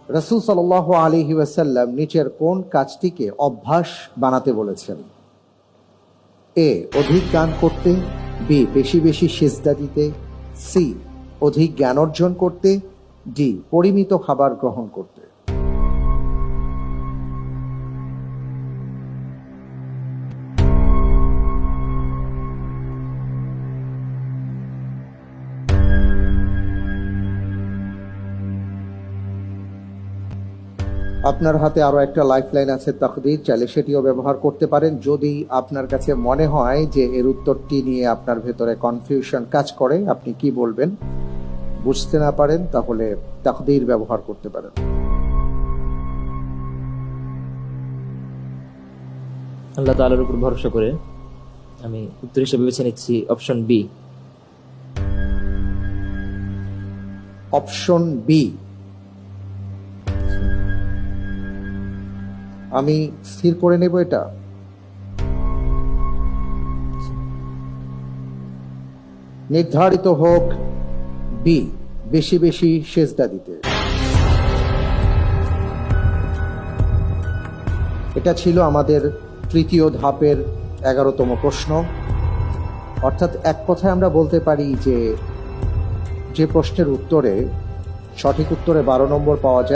রাসূল সাল্লাল্লাহু আলাইহি ওয়াসাল্লাম নিচের কোন কাজটিকে অভ্যাস বানাতে বলেছেন? এ, অধিক দান করতে, বি, বেশি বেশি সিজদা দিতে, সি, অধিক জ্ঞান অর্জন করতে, ডি, পরিমিত খাবার গ্রহণ করতে। আপনার হাতে আরো একটা লাইফলাইন আছে তাকদীর, চাইলে সেটিও ব্যবহার করতে পারেন যদি আপনার কাছে মনে হয় যে এর উত্তরটি নিয়ে আপনার ভেতরে কনফিউশন কাজ করে। আপনি কি বলবেন বুঝতে না পারেন, তাহলে তাকদীর ব্যবহার করতে পারেন। আল্লাহ তাআলার উপর ভরসা করে আমি উত্তর হিসেবে বেছে নিচ্ছি অপশন বি। Option B. আমি স্থির করে নেব এটা। নির্ধারিত হোক বি, বেশি বেশি সেজদা দিতে। এটা ছিল আমাদের তৃতীয় ধাপের 11তম প্রশ্ন। অর্থাৎ এক কথায় আমরা বলতে পারি যে প্রশ্নের উত্তরে সঠিক উত্তরে 12 নম্বর পাওয়া যায়।